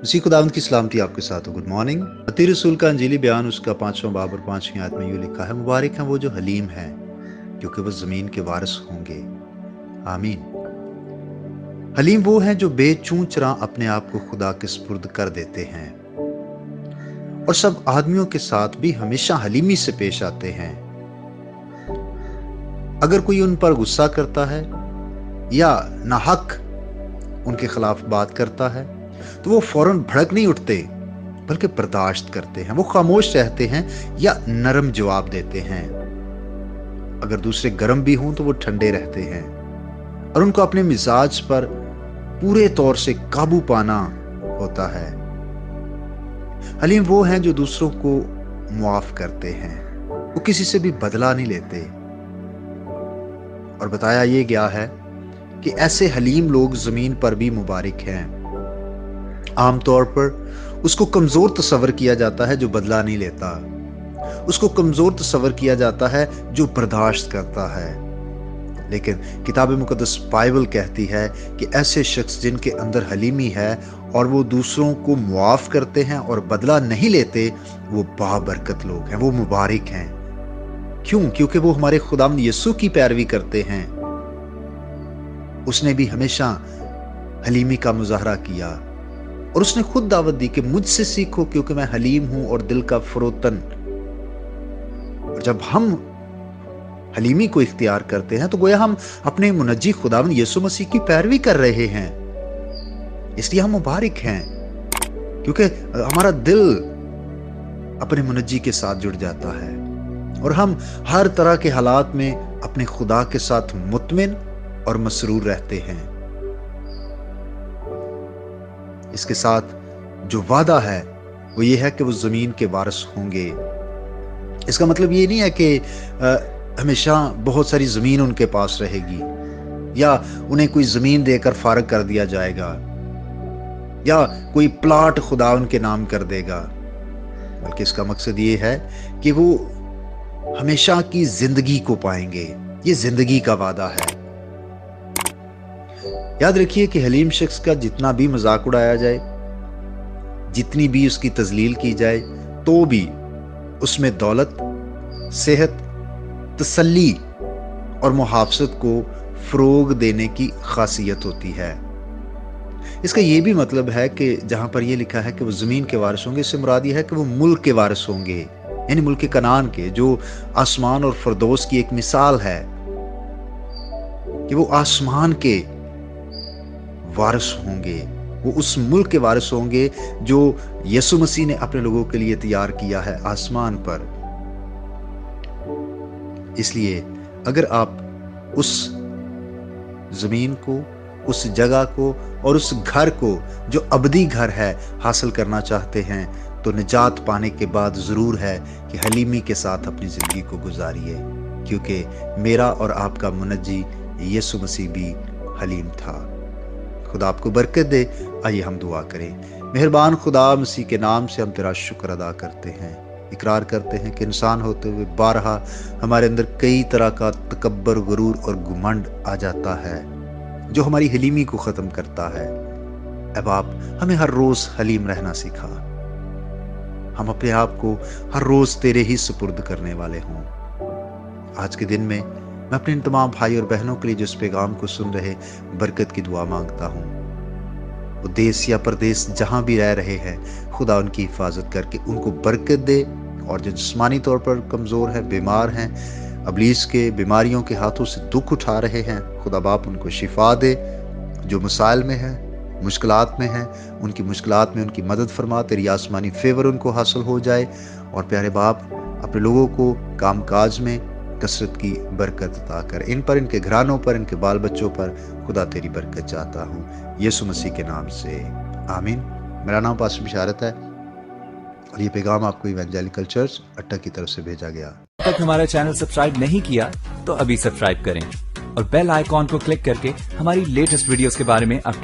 मसीह खुदावंद की सलामती आपके साथ हो। Good morning. मत्ती रसूल का अंजीली बयान उसका 5वां बाब और 5वीं आयत में यूं लिखा है, मुबारक हैं वो जो हलीम हैं क्योंकि वो ज़मीन के वारिस होंगे। आमीन। हलीम वो हैं जो बेचूं चरा अपने आप को खुदा के सुपुर्द कर देते हैं और सब आदमियों के साथ भी हमेशा हलीमी से पेश आते हैं। अगर कोई उन पर गुस्सा करता है या नाहक उनके खिलाफ बात करता है तो वो फौरन भड़क नहीं उठते बल्कि बर्दाश्त करते हैं। वो खामोश रहते हैं या नरम जवाब देते हैं। अगर दूसरे गर्म भी हों तो वो ठंडे रहते हैं और उनको अपने मिजाज पर पूरे तौर से काबू पाना होता है। हलीम वो हैं जो दूसरों को मुआफ करते हैं, वो किसी से भी बदला नहीं लेते। और बताया ये गया है कि ऐसे हलीम लोग जमीन पर भी मुबारक हैं। आमतौर पर उसको कमजोर तस्वर किया जाता है जो बदला नहीं लेता, उसको कमजोर तस्वर किया जाता है जो बर्दाश्त करता है। लेकिन किताब मुकद्दस बाइबल कहती है कि ऐसे शख्स जिनके अंदर हलीमी है और वो दूसरों को मुआफ करते हैं और बदला नहीं लेते, वो बाबरकत लोग हैं, वो मुबारक हैं। क्यों? क्योंकि वो हमारे खुदावंद यीशु की पैरवी करते हैं। उसने भी हमेशा हलीमी का मुजाहरा किया और उसने खुद दावत दी कि मुझसे सीखो क्योंकि मैं हलीम हूं और दिल का फरोतन। और जब हम हलीमी को इख्तियार करते हैं तो गोया हम अपने मुनज्जी खुदावंद यीशु मसीह की पैरवी कर रहे हैं। इसलिए हम मुबारक हैं क्योंकि हमारा दिल अपने मुनज्जी के साथ जुड़ जाता है और हम हर तरह के हालात में अपने खुदा के साथ मुतमिन और मसरूर रहते हैं। इसके साथ जो वादा है वो ये है कि वो जमीन के वारिस होंगे। इसका मतलब ये नहीं है कि हमेशा बहुत सारी जमीन उनके पास रहेगी या उन्हें कोई जमीन देकर फारग कर दिया जाएगा या कोई प्लाट खुदा उनके नाम कर देगा, बल्कि इसका मकसद ये है कि वो हमेशा की जिंदगी को पाएंगे। ये जिंदगी का वादा है। याद रखिए कि हलीम शख्स का जितना भी मजाक उड़ाया जाए, जितनी भी उसकी तजलील की जाए, तो भी उसमें दौलत, सेहत, तसल्ली और मुहाफसत को फरोग देने की खासियत होती है। इसका यह भी मतलब है कि जहां पर यह लिखा है कि वो जमीन के वारिस होंगे, इससे मुराद यह है कि वो मुल्क के वारिस होंगे, यानी मुल्क कनान के, जो आसमान और फरदौस की एक मिसाल है कि वो आसमान के वारिस होंगे। वो उस मुल्क के वारिस होंगे जो यीशु मसीह ने अपने लोगों के लिए तैयार किया है आसमान पर। इसलिए अगर आप उस जमीन को, उस जगह को और उस घर को जो अबदी घर है हासिल करना चाहते हैं तो निजात पाने के बाद जरूर है कि हलीमी के साथ अपनी जिंदगी को गुजारिए, क्योंकि मेरा और आपका मुनज्जी यीशु मसीह भी हलीम था। खुदा आपको बरकत दे। आइए हम दुआ करें। मेहरबान खुदा, मसीह के नाम से हम तेरा शुक्र अदा करते हैं, इकरार करते हैं कि इंसान होते हुए बारहा हमारे अंदर कई तरह का तकब्बर, गुरूर और घुमंड आ जाता है जो हमारी हलीमी को ख़त्म करता है। अब आप हमें हर रोज़ हलीम रहना सिखा, हम अपने आप को हर रोज़ तेरे ही सुपुर्द करने वाले हों। आज के दिन में मैं अपने इन तमाम भाई और बहनों के लिए जो इस पैगाम को सुन रहे, बरकत की दुआ मांगता हूँ। वो देश या परदेश जहाँ भी रह रहे हैं, खुदा उनकी हिफाजत करके उनको बरकत दे। और जो जिस्मानी तौर पर कमज़ोर हैं, बीमार हैं, अबलीस के बीमारियों के हाथों से दुख उठा रहे हैं, खुदा बाप उनको शिफा दे। जो मसाइल में हैं, मुश्किलात में हैं, उनकी मुश्किलात में उनकी मदद फरमा, तेरी आसमानी फेवर उनको हासिल हो जाए। और प्यारे बाप, अपने लोगों को काम काज में कसरत की बरकत अता कर। इन पर, इनके घरानों पर, इनके बाल बच्चों पर खुदा तेरी बरकत चाहता हूँ यीशु मसीह के नाम से, आमीन। मेरा नाम पास्टर बिशारत है और ये पैगाम आपको इवेंजेलिकल चर्च अट्टा की तरफ से भेजा गया। अब तक हमारा चैनल सब्सक्राइब नहीं किया तो अभी सब्सक्राइब करें और बेल आइकॉन को क्लिक करके हमारी लेटेस्ट वीडियोस के बारे में